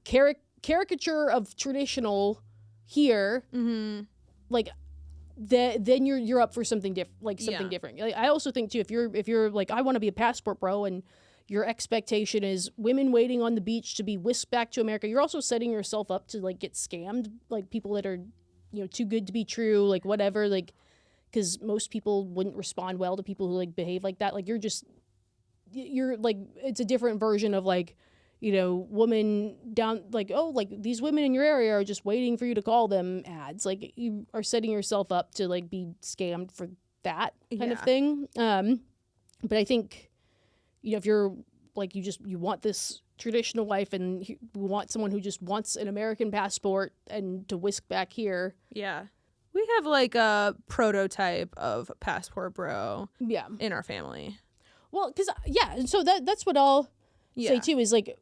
caricature of traditional here, like then you're up for something different, different. Like, I also think too, if you're like, I want to be a passport bro, and your expectation is women waiting on the beach to be whisked back to America, you're also setting yourself up to like get scammed, like people that are, you know, too good to be true, like whatever, like, because most people wouldn't respond well to people who like behave like that. Like you're like, it's a different version of like, you know, woman down, like, oh, like these women in your area are just waiting for you to call them ads. Like you are setting yourself up to like be scammed for that kind of thing. But I think, you know, if you're like, you want this traditional life and you want someone who just wants an American passport and to whisk back here. Yeah. We have like a prototype of passport bro in our family. Well, because, so that's what I'll say too, is like,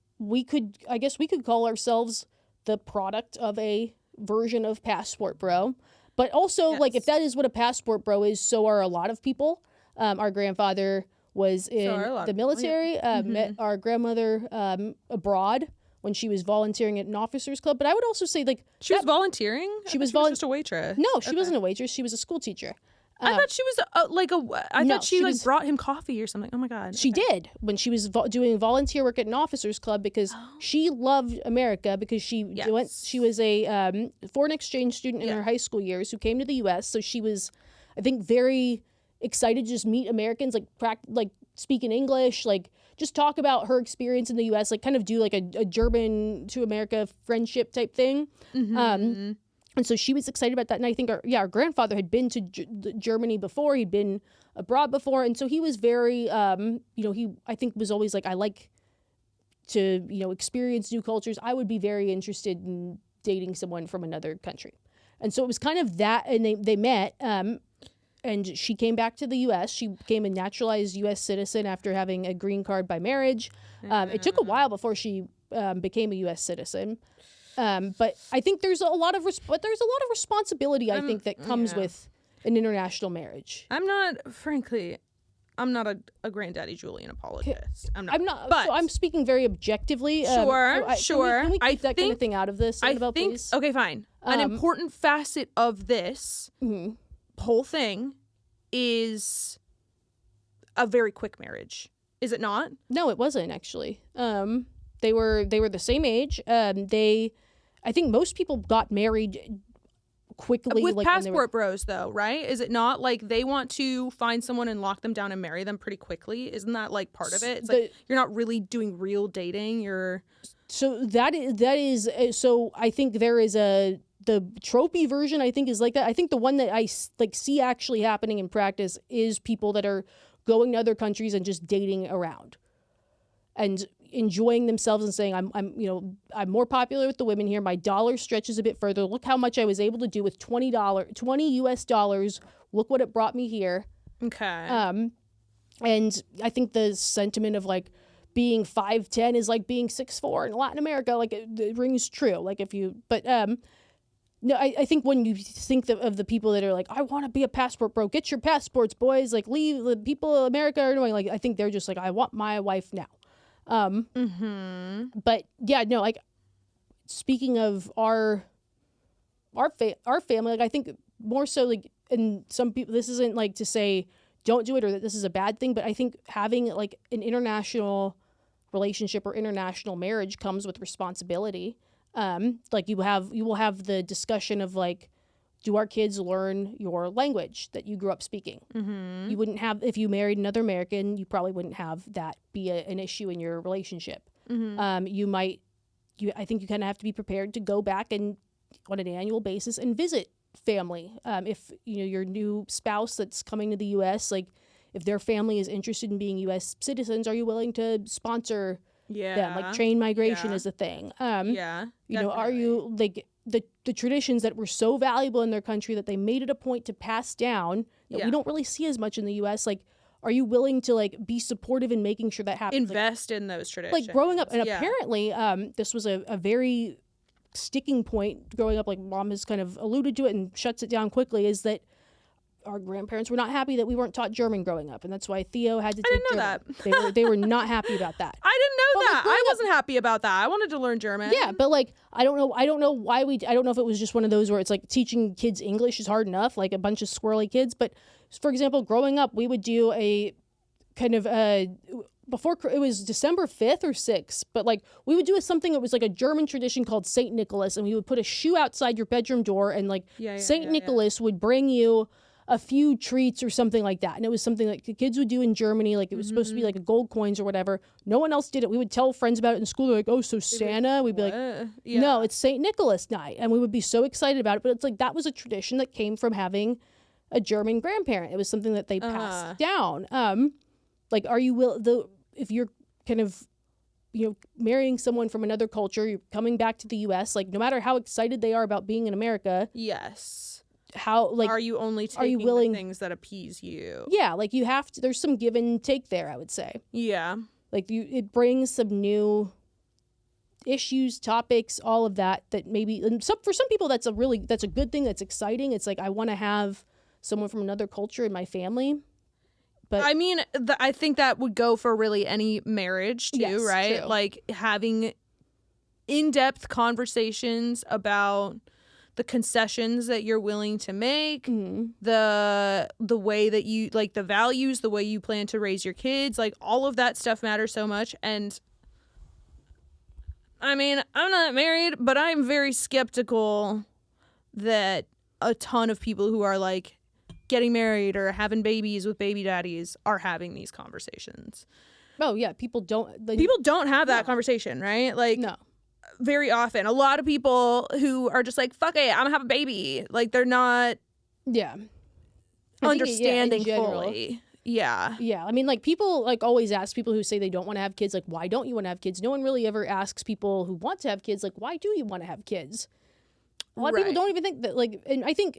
I guess we could call ourselves the product of a version of passport bro, but also like, if that is what a passport bro is, so are a lot of people. Our grandfather was in the military, met our grandmother abroad when she was volunteering at an officers club. But I would also say like, she was volunteering. She was just a waitress. No, she wasn't a waitress. She was a school teacher. I thought she was I thought she brought him coffee or something. Oh my God. She did when she was doing volunteer work at an officers club, because she loved America, because she was a foreign exchange student in her high school years who came to the U.S. So she was, I think, very excited to just meet Americans, like speak in English, like just talk about her experience in the U.S., like kind of do like a German to America friendship type thing. And so she was excited about that. And I think our grandfather had been to Germany before. He'd been abroad before. And so he was very, he, I think, was always like, I like to, you know, experience new cultures. I would be very interested in dating someone from another country. And so it was kind of that. And they met. And she came back to the U.S. She became a naturalized U.S. citizen after having a green card by marriage. It took a while before she became a U.S. citizen. But I think there's a lot of responsibility, I think, that comes with an international marriage. I'm not a granddaddy Julian apologist. I'm not. But so I'm speaking very objectively. Sure. Can we keep that kind of thing out of this, Annabelle, please? Okay, fine. An important facet of this whole thing is a very quick marriage. Is it not? No, it wasn't actually. They were the same age. I think most people got married quickly. With like passport bros, though, right? Is it not like they want to find someone and lock them down and marry them pretty quickly? Isn't that like part of it? It's like you're not really doing real dating. So that is. So I think there is the tropey version, I think, is like that. I think the one that I like see actually happening in practice is people that are going to other countries and just dating around and enjoying themselves and saying, I'm more popular with the women here. My dollar stretches a bit further. Look how much I was able to do with $20 US dollars. Look what it brought me here. Okay. And I think the sentiment of like being 5'10" is like being 6'4" in Latin America. Like it rings true. Like no, I think when you think of the people that are like, I want to be a passport bro, get your passports, boys. Like, leave the people of America are annoying. Like, I think they're just like, I want my wife now. But yeah, no, like speaking of our family, like I think more so like, and some people, this isn't like to say don't do it or that this is a bad thing, but I think having like an international relationship or international marriage comes with responsibility. Like you will have the discussion of like, do our kids learn your language that you grew up speaking? You wouldn't have, if you married another American, you probably wouldn't have that be an issue in your relationship. I think you kind of have to be prepared to go back and on an annual basis and visit family. If your new spouse that's coming to the U.S., like if their family is interested in being U.S. citizens, are you willing to sponsor them. Like chain migration is a thing. You know, are you like the traditions that were so valuable in their country that they made it a point to pass down that we don't really see as much in the US? Like, are you willing to like be supportive in making sure that happens? Invest in those traditions. Like growing up, and apparently this was a very sticking point growing up. Like mom has kind of alluded to it and shuts it down quickly, is that our grandparents were not happy that we weren't taught German growing up, and that's why Theo had to take German. That. They were not happy about that. I didn't know that. I wasn't happy about that. I wanted to learn German. Yeah, but like I don't know why I don't know if it was just one of those where it's like teaching kids English is hard enough, like a bunch of squirrely kids. But for example, growing up, we would do a kind of before it was December 5th or 6th, but like we would do something that was like a German tradition called Saint Nicholas, and we would put a shoe outside your bedroom door, and like Saint Nicholas would bring you a few treats or something like that. And it was something like the kids would do in Germany. Like it was supposed to be like a gold coins or whatever. No one else did it. We would tell friends about it in school. They're like, oh, so Santa? We'd be like, no, it's St. Nicholas night. And we would be so excited about it. But it's like that was a tradition that came from having a German grandparent. It was something that they passed down. Like, are you if you're kind of, you know, marrying someone from another culture, you're coming back to the U.S., like no matter how excited they are about being in America. Yes. How like are you only taking the things that appease you? Yeah, like you have to. There's some give and take there, I would say. Yeah, like it brings some new issues, topics, all of that maybe. And for some people, that's a good thing. That's exciting. It's like I want to have someone from another culture in my family. But I mean, I think that would go for really any marriage too, right? True. Like having in-depth conversations about the concessions that you're willing to make, the way that you like the values, the way you plan to raise your kids, like all of that stuff matters so much. And I mean, I'm not married, but I'm very skeptical that a ton of people who are like getting married or having babies with baby daddies are having these conversations. Oh yeah, people don't have that conversation, right? Like no. Very often, a lot of people who are just like, fuck it, I'm gonna have a baby. Like, they're not understanding fully. Yeah. Yeah. I mean, like, people, like, always ask people who say they don't want to have kids, like, why don't you want to have kids? No one really ever asks people who want to have kids, like, why do you want to have kids? A lot of people don't even think that, like, and I think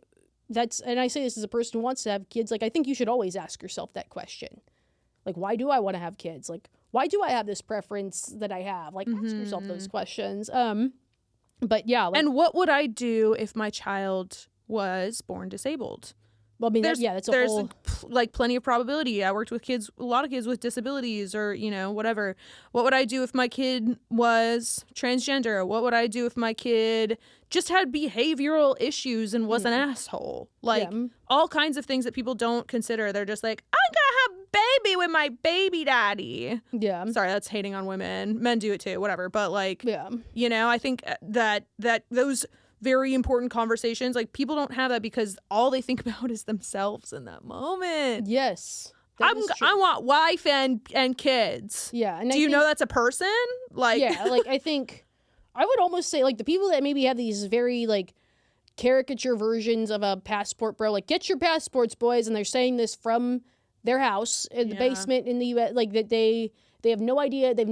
and I say this as a person who wants to have kids, like, I think you should always ask yourself that question. Like, why do I want to have kids? Like, why do I have this preference that I have? Like, ask yourself those questions. But yeah. Like, and what would I do if my child was born disabled? Well, I mean, that's a whole... like plenty of probability. I worked with a lot of kids with disabilities or, you know, whatever. What would I do if my kid was transgender? What would I do if my kid just had behavioral issues and was an asshole? Like all kinds of things that people don't consider. They're just like, I'm gonna have baby with my baby daddy. Yeah. Sorry, that's hating on women. Men do it too, whatever. But like, you know, I think that those very important conversations, like people don't have that because all they think about is themselves in that moment. Yes. I want wife and kids. Yeah. And do you know that's a person? Like, yeah, like I think I would almost say like the people that maybe have these very like caricature versions of a passport bro, like get your passports, boys, and they're saying this from their house in the basement in the US, like that they have no idea. They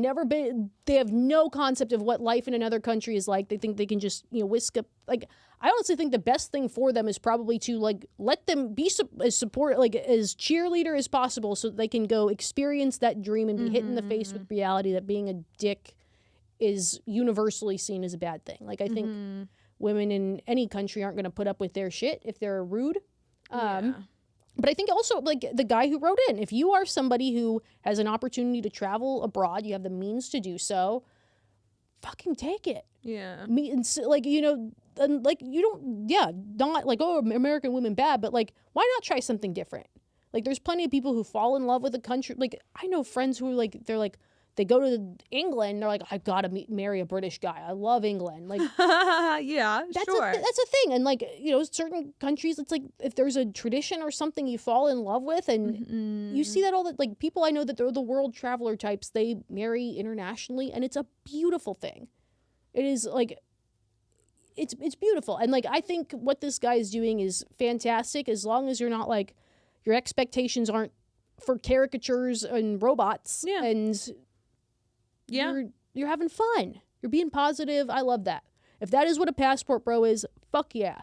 have no concept of what life in another country is like. They think they can just, you know, whisk up. Like, I honestly think the best thing for them is probably to, like, let them be as cheerleader as possible so that they can go experience that dream and be hit in the face with reality that being a dick is universally seen as a bad thing. Like, I think women in any country aren't going to put up with their shit if they're rude. But I think also, like, the guy who wrote in, if you are somebody who has an opportunity to travel abroad, you have the means to do so, fucking take it. Yeah. Like, you know, and like, you don't, not like, oh, American women bad, but like, why not try something different? Like, there's plenty of people who fall in love with a country. Like, I know friends who are like, they go to England, they're like, I gotta marry a British guy. I love England. Like, yeah, that's sure. That's a thing. And like, you know, certain countries, it's like if there's a tradition or something you fall in love with, and you see that all the like people I know that they're the world traveler types, they marry internationally, and it's a beautiful thing. It is like, it's beautiful, and like I think what this guy is doing is fantastic as long as you're not like your expectations aren't for caricatures and robots and Yeah. You're having fun. You're being positive. I love that. If that is what a passport bro is, fuck yeah.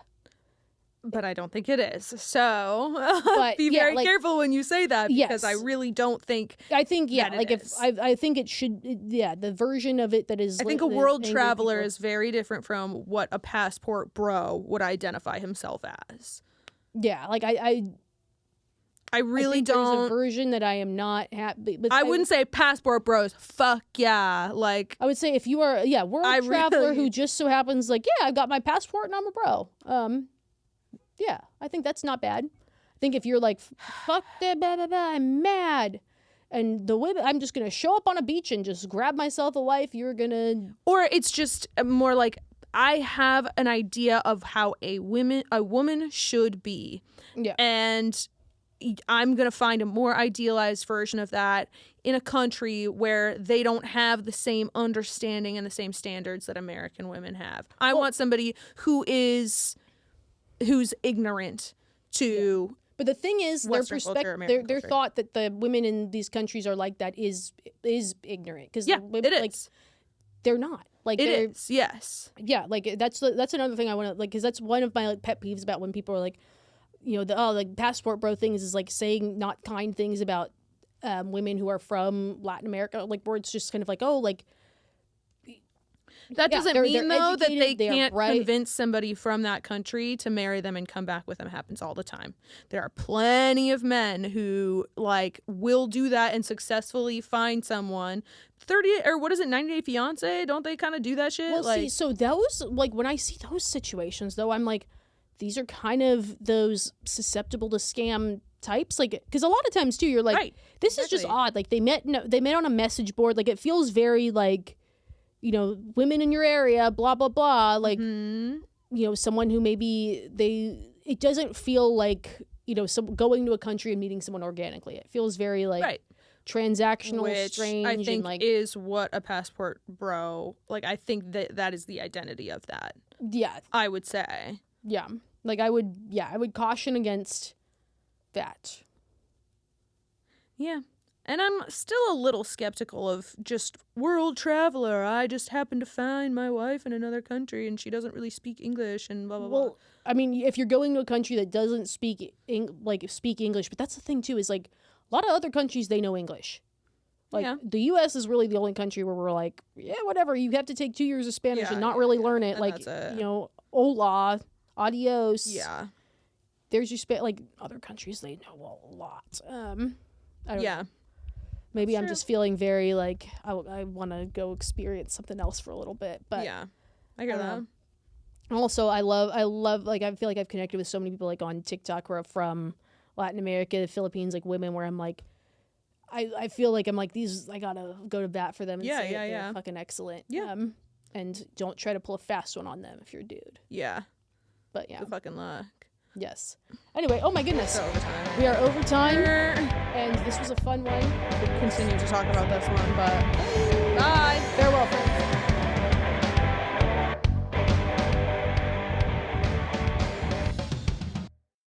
But I don't think it is. So But, be yeah, very like, careful when you say that, because yes. I really don't think. I think, yeah, that it like if is. I think it should, yeah, the version of it that is. I think a world traveler is very different from what a passport bro would identify himself as. Yeah, like I really think there's a don't. version that I am not happy. But I wouldn't say passport bros. Fuck yeah, like I would say if you are, yeah, world traveler really- who just so happens, like, yeah, I got my passport and I'm a bro. Yeah, I think that's not bad. I think if you're like, fuck that, blah, blah, blah, I'm mad, and the women, I'm just gonna show up on a beach and just grab myself a life. You're gonna, or it's just more like I have an idea of how a woman should be, yeah, and I'm going to find a more idealized version of that in a country where they don't have the same understanding and the same standards that American women have. I want somebody who's ignorant to. Yeah. But the thing is, their Western culture, perspective, American their culture. thought that the women in these countries are like that is ignorant, because Yeah, it is. like they're not. Like It they're, is, yes. Yeah, like that's another thing I want to, like, because that's one of my like pet peeves about when people are like, you know, the like passport bro things is like saying not kind things about women who are from Latin America, like where it's just kind of like, oh, like That yeah, doesn't they're mean, though, that they educated, they are can't bright. convince somebody from that country to marry them and come back with them. It happens all the time. There are plenty of men who, like, will do that and successfully find someone. 90 Day Fiance? Don't they kind of do that shit? Well, like, see, so those, like, when I see those situations, though, I'm like, these are kind of those susceptible to scam types, like, because a lot of times too, you're like, Right, this is just odd. Like they met on a message board. Like it feels very like, you know, women in your area, blah blah blah. Like, you know, someone who maybe it doesn't feel like, you know, going to a country and meeting someone organically. It feels very like transactional, which strange, I think and like is what a passport bro. Like, I think that is the identity of that. yeah, I would say. yeah. Like I would caution against that. Yeah. And I'm still a little skeptical of just world traveler. I just happened to find my wife in another country and she doesn't really speak English and blah, blah, blah. Well, I mean, if you're going to a country that doesn't speak English, but that's the thing too, is like a lot of other countries, they know English. Like the U.S. is really the only country where we're like, yeah, whatever. You have to take 2 years of Spanish and not really learn it. And like, that's it. you know, hola, adios. Yeah. There's your like other countries, they know a lot. I don't know. Maybe I'm just feeling very like I want to go experience something else for a little bit. But yeah, I get that. Also, I love like I feel like I've connected with so many people like on TikTok who are from Latin America, the Philippines, like women, where I'm like, I feel like I'm like these. I gotta go to bat for them. And say that they're fucking excellent. Yeah. And don't try to pull a fast one on them if you're a dude. Yeah. But yeah. Good fucking luck. Yes. Anyway, oh my goodness. So overtime. We are over time, and this was a fun one. We'll continue to talk about this one, but